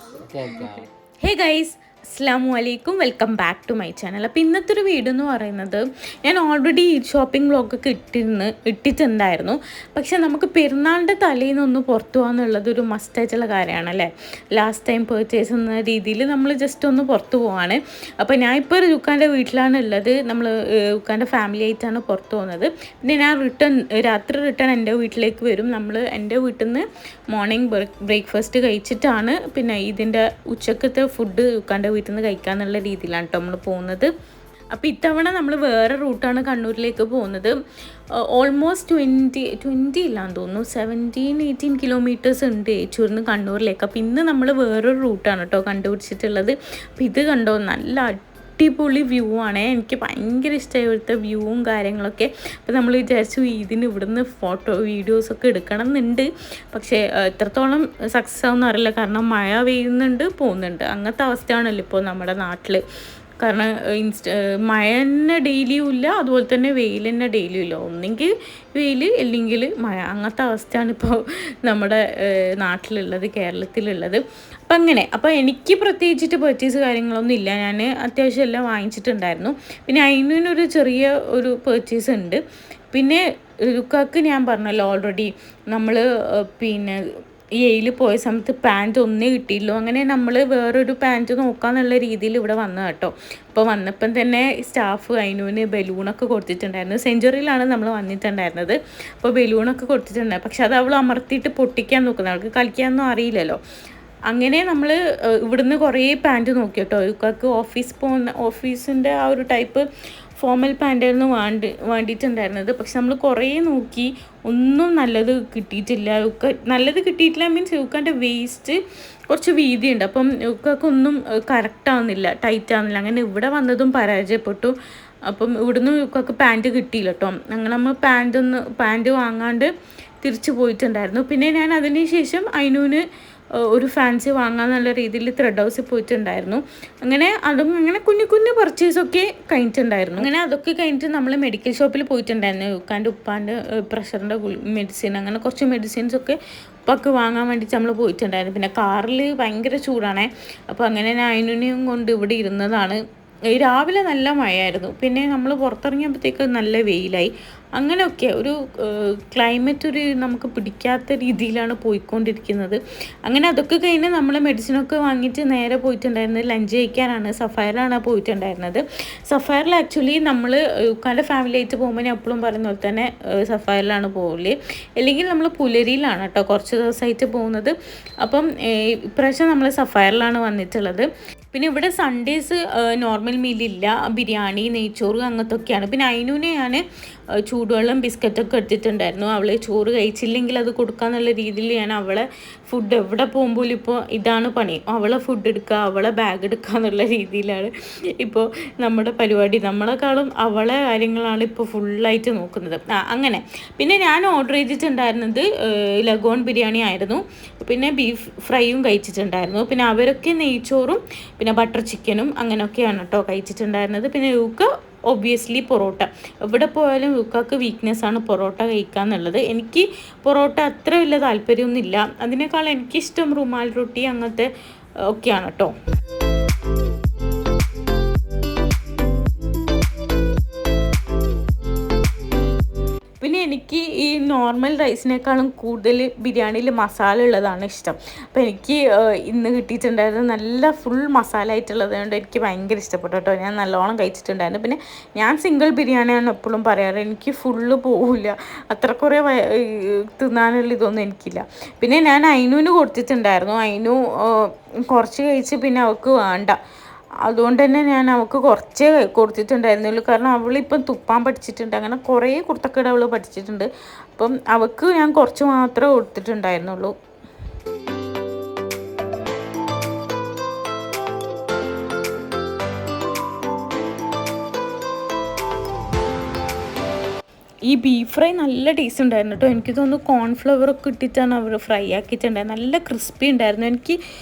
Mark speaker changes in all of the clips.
Speaker 1: Hey guys, അസ്സലാമു അലൈക്കും, welcome back to my channel. അപ്പോൾ ഇന്നത്തെ ഒരു വീഡിയോ എന്ന് പറയുന്നത്, ഞാൻ ഓൾറെഡി ഷോപ്പിംഗ് വ്ളോഗൊക്കെ ഇട്ടിട്ടുണ്ടായിരുന്നു. പക്ഷെ നമുക്ക് പെരുന്നാളിൻ്റെ തലേന്നൊന്ന് പുറത്തു പോകാമെന്നുള്ളത് ഒരു മസ്റ്റായിട്ടുള്ള കാര്യമാണ് അല്ലേ. ലാസ്റ്റ് ടൈം പർച്ചേസ് എന്ന രീതിയിൽ നമ്മൾ ജസ്റ്റ് ഒന്ന് പുറത്തു പോവാണ്. അപ്പോൾ ഞാൻ ഇപ്പോൾ റുക്കാൻ്റെ വീട്ടിലാണ് ഉള്ളത്. നമ്മൾ റുക്കാൻ്റെ ഫാമിലി ആയിട്ടാണ് പുറത്തു പോകുന്നത്. പിന്നെ ഞാൻ രാത്രി റിട്ടേൺ എൻ്റെ വീട്ടിലേക്ക് വരും. നമ്മൾ എൻ്റെ വീട്ടിൽ നിന്ന് മോർണിംഗ് ബ്രേക്ക്ഫാസ്റ്റ് കഴിച്ചിട്ടാണ് പിന്നെ ഇതിൻ്റെ ഉച്ചക്കത്തെ ഫുഡ് റുക്കാൻ്റെ വീട്ടിൽ നിന്ന് കഴിക്കാന്നുള്ള രീതിയിലാണ് കേട്ടോ നമ്മൾ പോകുന്നത്. അപ്പോൾ ഇത്തവണ നമ്മൾ വേറെ റൂട്ടാണ് കണ്ണൂരിലേക്ക് പോകുന്നത്. ഓൾമോസ്റ്റ് 20 ഇല്ലാന്ന് തോന്നുന്നു, 17-18 കിലോമീറ്റേഴ്സ് ഉണ്ട് ഏച്ചൂരിൽ നിന്ന് കണ്ണൂരിലേക്ക്. അപ്പോൾ ഇന്ന് നമ്മൾ വേറൊരു റൂട്ടാണ് കേട്ടോ കണ്ടുപിടിച്ചിട്ടുള്ളത്. അപ്പോൾ ഇത് കണ്ടോ, നല്ല അടിപൊളി വ്യൂ ആണ്. എനിക്ക് ഭയങ്കര ഇഷ്ടമായി ഇവിടുത്തെ വ്യൂവും കാര്യങ്ങളൊക്കെ. അപ്പോൾ നമ്മൾ വിചാരിച്ചു ഇതിന് ഇവിടുന്ന് വീഡിയോസൊക്കെ എടുക്കണം എന്നുണ്ട്. പക്ഷേ എത്രത്തോളം സക്സസ് ആവുമെന്ന് അറിയില്ല, കാരണം മഴ പെയ്യുന്നുണ്ട് പോകുന്നുണ്ട്, അങ്ങനത്തെ അവസ്ഥയാണല്ലോ ഇപ്പോൾ നമ്മുടെ നാട്ടിൽ. കാരണം മഴ തന്നെ ഡെയിലിയും ഇല്ല, അതുപോലെ തന്നെ വെയിൽ തന്നെ ഡെയിലിയും ഇല്ല. ഒന്നെങ്കിൽ വെയിൽ അല്ലെങ്കിൽ മഴ, അങ്ങനത്തെ അവസ്ഥയാണ് ഇപ്പോൾ നമ്മുടെ നാട്ടിലുള്ളത്, കേരളത്തിലുള്ളത്. അപ്പം അങ്ങനെ. അപ്പോൾ എനിക്ക് പ്രത്യേകിച്ചിട്ട് പർച്ചേസ് കാര്യങ്ങളൊന്നും ഇല്ല, ഞാൻ അത്യാവശ്യം എല്ലാം വാങ്ങിച്ചിട്ടുണ്ടായിരുന്നു. പിന്നെ അതിനൊരു ചെറിയ ഒരു പർച്ചേസ് ഉണ്ട്. പിന്നെ ലുക്കാക്ക് ഞാൻ പറഞ്ഞല്ലോ ഓൾറെഡി, നമ്മൾ പിന്നെ പോയ സമയത്ത് പാൻറ്റ് ഒന്നേ കിട്ടിയില്ലോ. അങ്ങനെ നമ്മൾ വേറൊരു പാൻറ്റ് നോക്കാമെന്നുള്ള രീതിയിൽ ഇവിടെ വന്നു കേട്ടോ. അപ്പോൾ വന്നപ്പം തന്നെ സ്റ്റാഫ് അതിനൂന് ബലൂണൊക്കെ കൊടുത്തിട്ടുണ്ടായിരുന്നു. സെഞ്ചുറിയിലാണ് നമ്മൾ വന്നിട്ടുണ്ടായിരുന്നത്. അപ്പോൾ ബലൂണൊക്കെ കൊടുത്തിട്ടുണ്ടായിരുന്നു. പക്ഷെ അത് അവൾ അമർത്തിയിട്ട് പൊട്ടിക്കാൻ നോക്കുന്നത്, അവൾക്ക് കളിക്കാനൊന്നും അറിയില്ലല്ലോ. അങ്ങനെ നമ്മൾ ഇവിടുന്ന് കുറേ പാൻറ്റ് നോക്കി കേട്ടോ. യുക്കാക്ക് ഓഫീസിൻ്റെ ആ ഒരു ടൈപ്പ് ഫോമൽ പാൻറ്റായിരുന്നു വേണ്ടിയിട്ടുണ്ടായിരുന്നത്. പക്ഷെ നമ്മൾ കുറേ നോക്കി, ഒന്നും നല്ലത് കിട്ടിയിട്ടില്ല. നല്ലത് കിട്ടിയിട്ടില്ല മീൻസ് യുക്കാൻ്റെ വേസ്റ്റ് കുറച്ച് വീതിയുണ്ട്. അപ്പം യുക്കാക്കൊന്നും കറക്റ്റ് ആവുന്നില്ല, ടൈറ്റ് ആവുന്നില്ല. അങ്ങനെ ഇവിടെ വന്നതും പരാജയപ്പെട്ടു. അപ്പം ഇവിടുന്ന് യുക്കാക്ക് പാൻറ്റ് കിട്ടിയില്ല കേട്ടോ. അങ്ങനെ നമ്മൾ പാൻറ്റ് വാങ്ങാണ്ട് തിരിച്ചു പോയിട്ടുണ്ടായിരുന്നു. പിന്നെ ഞാൻ അതിന് ശേഷം അതിനൂന് ഒരു ഫാൻസി വാങ്ങാന്നുള്ള രീതിയിൽ ത്രെഡ് ഹൗസിൽ പോയിട്ടുണ്ടായിരുന്നു. അങ്ങനെ കുഞ്ഞു കുഞ്ഞു പർച്ചേസൊക്കെ കഴിഞ്ഞിട്ടുണ്ടായിരുന്നു. അങ്ങനെ അതൊക്കെ കഴിഞ്ഞിട്ട് നമ്മൾ മെഡിക്കൽ ഷോപ്പിൽ പോയിട്ടുണ്ടായിരുന്നു. യുക്കാൻ്റെ ഉപ്പാൻ്റെ പ്രഷറിൻ്റെ മെഡിസിൻ, അങ്ങനെ കുറച്ച് മെഡിസിൻസൊക്കെ ഉപ്പൊക്കെ വാങ്ങാൻ വേണ്ടിയിട്ട് നമ്മൾ പോയിട്ടുണ്ടായിരുന്നു. പിന്നെ കാറിൽ ഭയങ്കര ചൂടാണേ. അപ്പോൾ അങ്ങനെ ഞാൻ അതിനെയും കൊണ്ട് ഇവിടെ ഇരുന്നതാണ്. രാവിലെ നല്ല മഴയായിരുന്നു, പിന്നെ നമ്മൾ പുറത്തിറങ്ങിയപ്പോഴത്തേക്ക് നല്ല വെയിലായി. അങ്ങനെയൊക്കെ ഒരു ക്ലൈമറ്റ് നമുക്ക് പിടിക്കാത്ത രീതിയിലാണ് പോയിക്കൊണ്ടിരിക്കുന്നത്. അങ്ങനെ അതൊക്കെ കഴിഞ്ഞ് നമ്മൾ മെഡിസിനൊക്കെ വാങ്ങിയിട്ട് നേരെ പോയിട്ടുണ്ടായിരുന്നത് ലഞ്ച് കഴിക്കാനാണ്. സഫയറിലാണ് പോയിട്ടുണ്ടായിരുന്നത്. സഫയറിൽ ആക്ച്വലി നമ്മൾ യുക്കാൻ്റെ ഫാമിലി ആയിട്ട് പോകുമ്പോൾ ഞാൻ എപ്പോഴും പറയുന്ന പോലെ തന്നെ സഫയറിലാണ് പോകല്, അല്ലെങ്കിൽ നമ്മൾ പുലരിയിലാണ് കേട്ടോ കുറച്ച് ദിവസമായിട്ട് പോകുന്നത്. അപ്പം ഇപ്രാവശ്യം നമ്മൾ സഫയറിലാണ് വന്നിട്ടുള്ളത്. പിന്നെ ഇവിടെ സൺഡേസ് നോർമൽ മീലില്ല, ബിരിയാണി, നെയ്ച്ചോറ് അങ്ങനത്തൊക്കെയാണ്. പിന്നെ അതിനൂനെ ഞാൻ ചൂടുവെള്ളം ബിസ്ക്കറ്റൊക്കെ എടുത്തിട്ടുണ്ടായിരുന്നു. അവൾ ചോറ് കഴിച്ചില്ലെങ്കിൽ അത് കൊടുക്കാന്നുള്ള രീതിയിൽ ഞാൻ അവളെ ഫുഡ് എവിടെ പോകുമ്പോഴും ഇപ്പോൾ ഇതാണ് പണി, അവളെ ഫുഡ് എടുക്കുക, അവളെ ബാഗ് എടുക്കുക എന്നുള്ള രീതിയിലാണ് ഇപ്പോൾ നമ്മുടെ പരിപാടി. നമ്മളെക്കാളും അവളെ കാര്യങ്ങളാണ് ഇപ്പോൾ ഫുള്ളായിട്ട് നോക്കുന്നത്. അങ്ങനെ പിന്നെ ഞാൻ ഓർഡർ ചെയ്തിട്ടുണ്ടായിരുന്നത് ലഗോൺ ബിരിയാണി ആയിരുന്നു. പിന്നെ ബീഫ് ഫ്രൈയും കഴിച്ചിട്ടുണ്ടായിരുന്നു. പിന്നെ അവരൊക്കെ നെയ്ച്ചോറും പിന്നെ ബട്ടർ ചിക്കനും അങ്ങനെയൊക്കെയാണ് കേട്ടോ കഴിച്ചിട്ടുണ്ടായിരുന്നത്. പിന്നെ യൂക്ക ഒബ്വിയസ്ലി പൊറോട്ട. എവിടെ പോയാലും യുക്കാക്ക് വീക്ക്നെസ്സാണ് പൊറോട്ട കഴിക്കുക എന്നുള്ളത്. എനിക്ക് പൊറോട്ട അത്ര വലിയ താല്പര്യമൊന്നുമില്ല, അതിനേക്കാൾ എനിക്കിഷ്ടം റുമാൽ റൊട്ടി അങ്ങനത്തെ ഒക്കെയാണ് കേട്ടോ. പിന്നെ എനിക്ക് ഈ നോർമൽ റൈസിനേക്കാളും കൂടുതൽ ബിരിയാണിയിൽ മസാല ഉള്ളതാണ് ഇഷ്ടം. അപ്പോൾ എനിക്ക് ഇന്ന് കിട്ടിയിട്ടുണ്ടായിരുന്നത് നല്ല ഫുൾ മസാല ആയിട്ടുള്ളത് കൊണ്ട് എനിക്ക് ഭയങ്കര ഇഷ്ടപ്പെട്ടു കേട്ടോ. ഞാൻ നല്ലോണം കഴിച്ചിട്ടുണ്ടായിരുന്നു. പിന്നെ ഞാൻ സിംഗിൾ ബിരിയാണിയാണ് എപ്പോഴും പറയാറ്, എനിക്ക് ഫുള്ള് പോവില്ല, അത്ര കുറേ തിന്നാനുള്ള ഇതൊന്നും എനിക്കില്ല. പിന്നെ ഞാൻ അയിനൂന് കൊടുത്തിട്ടുണ്ടായിരുന്നു. അയിനു കുറച്ച് കഴിച്ച് പിന്നെ അവൾക്ക് വേണ്ട, അതുകൊണ്ട് തന്നെ ഞാൻ അവൾക്ക് കുറച്ചേ കൊടുത്തിട്ടുണ്ടായിരുന്നുള്ളൂ. കാരണം അവളിപ്പം തുപ്പാൻ പഠിച്ചിട്ടുണ്ട്, അങ്ങനെ കുറേ കുർത്തക്കേട് അവൾ പഠിച്ചിട്ടുണ്ട്. അപ്പം അവൾക്ക് ഞാൻ കുറച്ച് മാത്രമേ കൊടുത്തിട്ടുണ്ടായിരുന്നുള്ളൂ. ഈ ബീഫ് ഫ്രൈ നല്ല ടേസ്റ്റ് ഉണ്ടായിരുന്നു കേട്ടോ. എനിക്ക് തോന്നുന്നു കോൺഫ്ലവറൊക്കെ ഇട്ടിട്ടാണ് അവർ ഫ്രൈ ആക്കിയിട്ടുണ്ടായത്. നല്ല ക്രിസ്പി ഉണ്ടായിരുന്നു. എനിക്ക്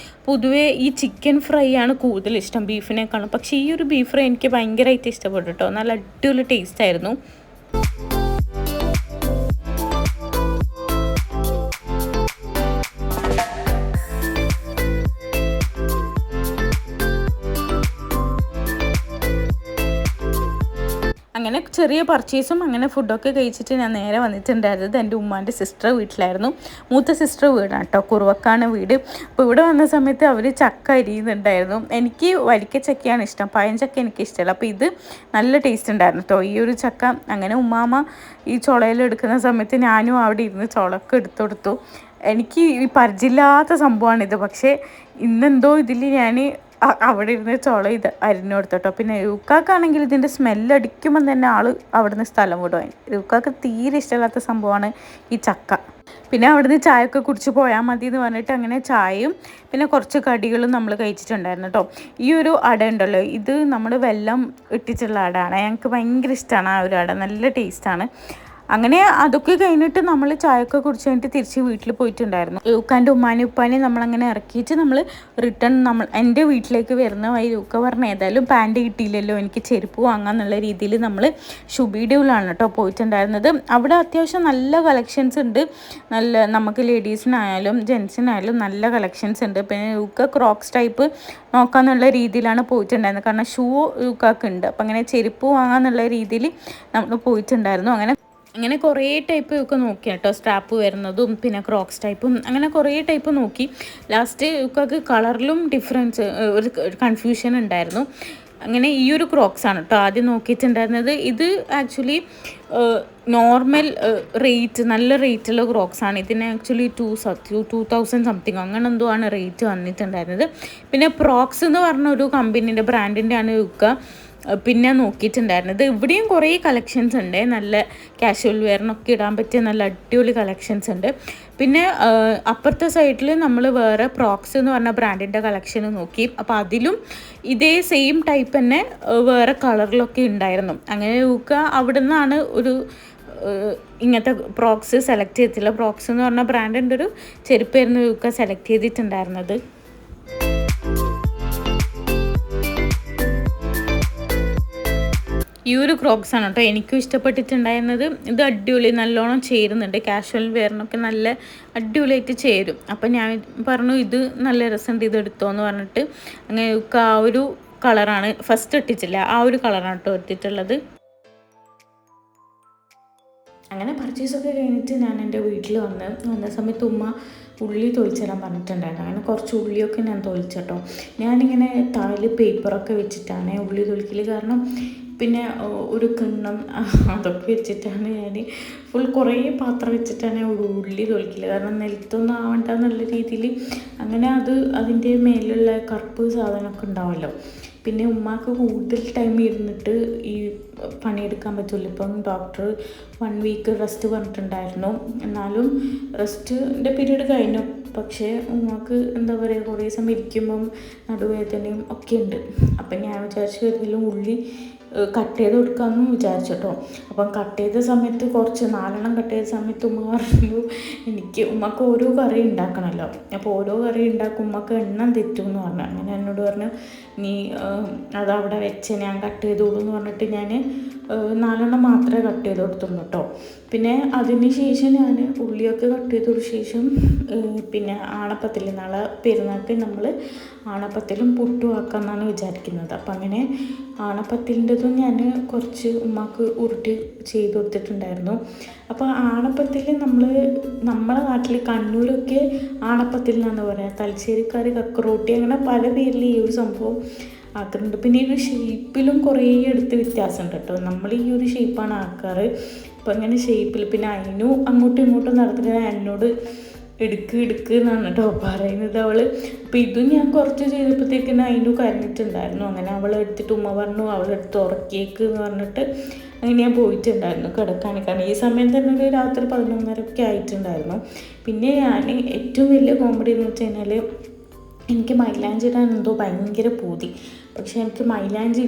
Speaker 1: പൊതുവേ ഈ ചിക്കൻ ഫ്രൈ ആണ് കൂടുതൽ ഇഷ്ടം ബീഫിനേക്കാളും. പക്ഷേ ഈ ഒരു ബീഫ് ഫ്രൈ എനിക്ക് ഭയങ്കരമായിട്ട് ഇഷ്ടപ്പെട്ടു കേട്ടോ. നല്ല അടിപൊളി ടേസ്റ്റ് ആയിരുന്നു. അങ്ങനെ ചെറിയ പർച്ചേസും അങ്ങനെ ഫുഡൊക്കെ കഴിച്ചിട്ട് ഞാൻ നേരെ വന്നിട്ടുണ്ടായിരുന്നത് എൻ്റെ ഉമ്മാൻ്റെ സിസ്റ്റർ വീട്ടിലായിരുന്നു. മൂത്ത സിസ്റ്റർ വീടാണ് കേട്ടോ, കുറുവക്കാണ് വീട്. അപ്പോൾ ഇവിടെ വന്ന സമയത്ത് അവർ ചക്ക അരിയുന്നുണ്ടായിരുന്നു. എനിക്ക് വരിക്ക ചക്കയാണ് ഇഷ്ടം, പഴഞ്ചക്ക എനിക്ക് ഇഷ്ടമല്ല. അപ്പോൾ ഇത് നല്ല ടേസ്റ്റ് ഉണ്ടായിരുന്നു കേട്ടോ ഈ ഒരു ചക്ക. അങ്ങനെ ഉമ്മാമ്മ ഈ ചുളയിലെടുക്കുന്ന സമയത്ത് ഞാനും അവിടെ ഇരുന്ന് ചുളക്ക് എടുത്തു കൊടുത്തു. എനിക്ക് ഈ പരിചയമില്ലാത്ത സംഭവമാണിത്, പക്ഷേ ഇന്നെന്തോ ഇതിൽ ഞാൻ അവിടെ ഇരുന്ന് ചുള ഇത് അരിഞ്ഞു കൊടുത്തോട്ടോ. പിന്നെ യൂക്കാക്കാണെങ്കിൽ ഇതിൻ്റെ സ്മെല്ലടിക്കുമ്പം തന്നെ ആൾ അവിടെ നിന്ന് സ്ഥലം വിടുവാൻ. യൂക്കാക്ക് തീരെ ഇഷ്ടമില്ലാത്ത സംഭവമാണ് ഈ ചക്ക. പിന്നെ അവിടുന്ന് ചായയൊക്കെ കുടിച്ച് പോയാൽ മതി എന്ന് പറഞ്ഞിട്ട് അങ്ങനെ ചായയും പിന്നെ കുറച്ച് കടികളും നമ്മൾ കഴിച്ചിട്ടുണ്ടായിരുന്നു കേട്ടോ. ഈ ഒരു അട ഉണ്ടല്ലോ, ഇത് നമ്മൾ വെല്ലം ഇട്ടിട്ടുള്ള അടയാണ്. ഞങ്ങൾക്ക് ഭയങ്കര ഇഷ്ടമാണ് ആ ഒരു അട, നല്ല ടേസ്റ്റാണ്. അങ്ങനെ അതൊക്കെ കഴിഞ്ഞിട്ട് നമ്മൾ ചായയൊക്കെ കുടിച്ച് കഴിഞ്ഞിട്ട് തിരിച്ച് വീട്ടിൽ പോയിട്ടുണ്ടായിരുന്നു. യൂക്കാൻ്റെ ഉമ്മാനും ഉപ്പാനെയും നമ്മളങ്ങനെ ഇറക്കിയിട്ട് നമ്മൾ റിട്ടേൺ എൻ്റെ വീട്ടിലേക്ക് വരുന്ന വഴി യൂക്ക പറഞ്ഞ ഏതായാലും പാൻറ്റ് കിട്ടിയില്ലല്ലോ, എനിക്ക് ചെരുപ്പ് വാങ്ങാമെന്നുള്ള രീതിയിൽ നമ്മൾ ഷുബീഡിയിലാണ് കേട്ടോ പോയിട്ടുണ്ടായിരുന്നത്. അവിടെ അത്യാവശ്യം നല്ല കളക്ഷൻസ് ഉണ്ട്, നല്ല നമുക്ക് ലേഡീസിനായാലും ജെൻസിനായാലും നല്ല കളക്ഷൻസ് ഉണ്ട്. പിന്നെ യൂക്ക ക്രോക്സ് ടൈപ്പ് നോക്കാമെന്നുള്ള രീതിയിലാണ് പോയിട്ടുണ്ടായിരുന്നത്, കാരണം ഷൂ യൂക്കാക്ക് ഉണ്ട്. അപ്പം അങ്ങനെ ചെരുപ്പ് വാങ്ങാമെന്നുള്ള രീതിയിൽ നമ്മൾ പോയിട്ടുണ്ടായിരുന്നു. അങ്ങനെ കുറേ ടൈപ്പ് ഒക്കെ നോക്കി കേട്ടോ, സ്ട്രാപ്പ് വരുന്നതും പിന്നെ ക്രോക്സ് ടൈപ്പും അങ്ങനെ കുറേ ടൈപ്പ് നോക്കി. ലാസ്റ്റ് ഒക്കെ കളറിലും ഡിഫറൻസ് ഒരു കൺഫ്യൂഷൻ ഉണ്ടായിരുന്നു. അങ്ങനെ ഈ ഒരു ക്രോക്സ് ആണ് കേട്ടോ ആദ്യം നോക്കിയിട്ടുണ്ടായിരുന്നത്. ഇത് ആക്ച്വലി നോർമൽ റേറ്റ്, നല്ല റേറ്റുള്ള ക്രോക്സ് ആണ്. ഇതിന് ആക്ച്വലി 2000 സംതിങ് അങ്ങനെ എന്തോ ആണ് റേറ്റ് വന്നിട്ടുണ്ടായിരുന്നത്. പിന്നെ പ്രോക്സ് എന്ന് പറഞ്ഞ ഒരു കമ്പനീൻ്റെ ബ്രാൻഡിൻ്റെ ആണ് യൂക്ക പിന്നെ നോക്കിയിട്ടുണ്ടായിരുന്നത്. ഇവിടെയും കുറേ കളക്ഷൻസ് ഉണ്ട്, നല്ല കാഷ്വൽ വെയറിനൊക്കെ ഇടാൻ പറ്റിയ നല്ല അടിപൊളി കളക്ഷൻസ് ഉണ്ട്. പിന്നെ അപ്പുറത്തെ സൈഡിൽ നമ്മൾ വേറെ പ്രോക്സ് എന്ന് പറഞ്ഞ ബ്രാൻഡിൻ്റെ കളക്ഷൻ നോക്കി. അപ്പോൾ അതിലും ഇതേ സെയിം ടൈപ്പ് തന്നെ വേറെ കളറിലൊക്കെ ഉണ്ടായിരുന്നു. അങ്ങനെ യൂക്ക അവിടെ നിന്നാണ് ഒരു ഇങ്ങനത്തെ പ്രോക്സ് സെലക്ട് ചെയ്തിട്ടില്ല. പ്രോക്സ് എന്ന് പറഞ്ഞ ബ്രാൻഡിൻ്റെ ഒരു ചെരുപ്പായിരുന്നു യൂക്ക സെലക്ട് ചെയ്തിട്ടുണ്ടായിരുന്നത്. ഈ ഒരു ക്രോക്സ് ആണ് കേട്ടോ എനിക്കും ഇഷ്ടപ്പെട്ടിട്ടുണ്ടായിരുന്നത്. ഇത് അടിപൊളി, നല്ലോണം ചേരുന്നുണ്ട്, കാഷ്വൽ വെയറിനൊക്കെ നല്ല അടിപൊളിയായിട്ട് ചേരും. അപ്പം ഞാൻ പറഞ്ഞു ഇത് നല്ല രസമുണ്ട്, ഇത് എടുത്തോ എന്ന് പറഞ്ഞിട്ട് അങ്ങനെ ആ ഒരു കളറാണ് ഫസ്റ്റ് ഇട്ടിട്ടില്ല, ആ ഒരു കളറാണ് കേട്ടോ എടുത്തിട്ടുള്ളത്. അങ്ങനെ പർച്ചേസൊക്കെ കഴിഞ്ഞിട്ട് ഞാൻ എൻ്റെ വീട്ടിൽ വന്ന സമയത്ത് ഉമ്മ ഉള്ളി തൊളിച്ചിടാൻ പറഞ്ഞിട്ടുണ്ടായിരുന്നു. അങ്ങനെ കുറച്ച് ഉള്ളിയൊക്കെ ഞാൻ തൊളിച്ചട്ടോ. ഞാനിങ്ങനെ താഴെ പേപ്പറൊക്കെ വെച്ചിട്ടാണ് ഉള്ളി തൊളിക്കൽ, കാരണം പിന്നെ ഒരു കിണ്ണം അതൊക്കെ വെച്ചിട്ടാണ് ഞാൻ ഫുൾ കുറേ പാത്രം വെച്ചിട്ടാണ് ഉള്ളി തൊളിക്കൽ, കാരണം നിലത്തൊന്നും ആവണ്ട എന്നുള്ള രീതിയിൽ. അങ്ങനെ അതിൻ്റെ മേലുള്ള കറുപ്പ് സാധനമൊക്കെ ഉണ്ടാവുമല്ലോ. പിന്നെ ഉമ്മാക്ക് കൂടുതൽ ടൈം ഇരുന്നിട്ട് ഈ പണിയെടുക്കാൻ പറ്റില്ല. ഇപ്പം ഡോക്ടർ 1 വീക്ക് റെസ്റ്റ് പറഞ്ഞിട്ടുണ്ടായിരുന്നു. എന്നാലും റെസ്റ്റിൻ്റെ പീരീഡ് കഴിഞ്ഞു. പക്ഷേ ഉമ്മാക്ക് എന്താ പറയുക, കുറേ സമയം ഇരിക്കുമ്പം നടുവേദനയും ഒക്കെ ഉണ്ട്. അപ്പം ഞാൻ വിചാരിച്ചു ഏതെങ്കിലും ഉള്ളി കട്ട് ചെയ്ത് കൊടുക്കാമെന്ന് വിചാരിച്ചു കേട്ടോ. അപ്പം കട്ട് ചെയ്ത സമയത്ത് 4 കട്ട് ചെയ്ത സമയത്ത് ഉമ്മ പറഞ്ഞു ഉമ്മക്ക് ഓരോ കറി ഉണ്ടാക്കണമല്ലോ, അപ്പോൾ ഓരോ കറി ഉണ്ടാക്കും ഉമ്മക്ക് എണ്ണം തെറ്റും എന്ന് പറഞ്ഞു. അങ്ങനെ എന്നോട് പറഞ്ഞു നീ അതവിടെ വെച്ച് ഞാൻ കട്ട് ചെയ്തോളൂ എന്ന് പറഞ്ഞിട്ട് ഞാൻ 4 മാത്രമേ കട്ട് ചെയ്ത് കൊടുത്തുള്ളൂ കേട്ടോ. പിന്നെ അതിന് ശേഷം ഞാൻ ഉള്ളിയൊക്കെ കട്ട് ചെയ്തതിന് ശേഷം പിന്നെ ആണപ്പത്തിൽ നാളെ പെരുന്നാൾക്ക് നമ്മൾ ആണപ്പത്തിലും പുട്ടും ആക്കാമെന്നാണ് വിചാരിക്കുന്നത്. അപ്പം അങ്ങനെ ആണപ്പത്തിൻ്റെതും ഞാൻ കുറച്ച് ഉമ്മാക്ക് ഉരുട്ടി ചെയ്ത് കൊടുത്തിട്ടുണ്ടായിരുന്നു. അപ്പോൾ ആണപ്പത്തിൽ നമ്മളെ നാട്ടിൽ കണ്ണൂരൊക്കെ ആണപ്പത്തിൽ എന്നാണ് പറയുക, തലശ്ശേരിക്കാർ കക്കറോട്ടി, അങ്ങനെ പല പേരിൽ ഈ ഒരു സംഭവം ആക്കുന്നുണ്ട്. പിന്നെ ഈ ഒരു ഷേപ്പിലും കുറേ എടുത്ത് വ്യത്യാസമുണ്ട് കേട്ടോ. നമ്മൾ ഈ ഒരു ഷേപ്പാണ് ആക്കാറ്. അപ്പോൾ അങ്ങനെ ഷേപ്പിൽ പിന്നെ അതിനും അങ്ങോട്ടും ഇങ്ങോട്ടും നടത്തിയിട്ട് എന്നോട് എടുക്ക് എന്നാണ് കേട്ടോ പറയുന്നത് അവൾ. അപ്പോൾ ഇതും ഞാൻ കുറച്ച് ചെയ്തപ്പോഴത്തേക്കിന് അതിനും കരഞ്ഞിട്ടുണ്ടായിരുന്നു. അങ്ങനെ അവൾ എടുത്തിട്ട് ഉമ്മ പറഞ്ഞു അവളെടുത്ത് ഉറക്കിയേക്ക് എന്ന് പറഞ്ഞിട്ട് അങ്ങനെ ഞാൻ പോയിട്ടുണ്ടായിരുന്നു കിടക്കാൻ. കാരണം ഈ സമയം തന്നെ ഒരു രാത്രി 11:30 ആയിട്ടുണ്ടായിരുന്നു. പിന്നെ ഞാൻ ഏറ്റവും വലിയ കോമഡി എന്ന് വെച്ച് കഴിഞ്ഞാൽ എനിക്ക് മൈലാഞ്ചി ഇടാൻ എന്തോ ഭയങ്കര പൂതി. പക്ഷേ എനിക്ക് മൈലാഞ്ചി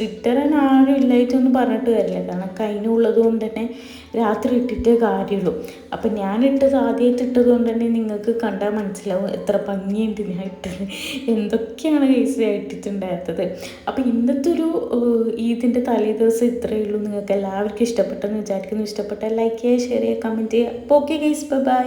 Speaker 1: ഇട്ടരാൻ ആരും ഇല്ലായിട്ടൊന്നും പറഞ്ഞിട്ട് കാര്യമില്ല, കാരണം കയ്യിനുള്ളത് കൊണ്ട് തന്നെ രാത്രി ഇട്ടിട്ടേ കാര്യമുള്ളൂ. അപ്പം ഞാനിട്ടത് ആദ്യമായിട്ട് ഇട്ടത് കൊണ്ട് തന്നെ നിങ്ങൾക്ക് കണ്ടാൽ മനസ്സിലാവും എത്ര ഭംഗിയുണ്ട് ഞാൻ ഇട്ടത്, എന്തൊക്കെയാണ് കേസ് ഇട്ടിട്ടുണ്ടായിരുന്നത്. അപ്പം ഇന്നത്തെ ഒരു ഈദിൻ്റെ തലേ ദിവസം ഇത്രയേ ഉള്ളൂ. നിങ്ങൾക്ക് എല്ലാവർക്കും ഇഷ്ടപ്പെട്ടെന്ന് വിചാരിക്കുന്നു. ഇഷ്ടപ്പെട്ടാൽ ലൈക്ക് ചെയ്യുക, ഷെയർ ചെയ്യുക, കമൻറ്റ് ചെയ്യുക. അപ്പോൾ ഓക്കെ ഗൈസ്, ബൈ.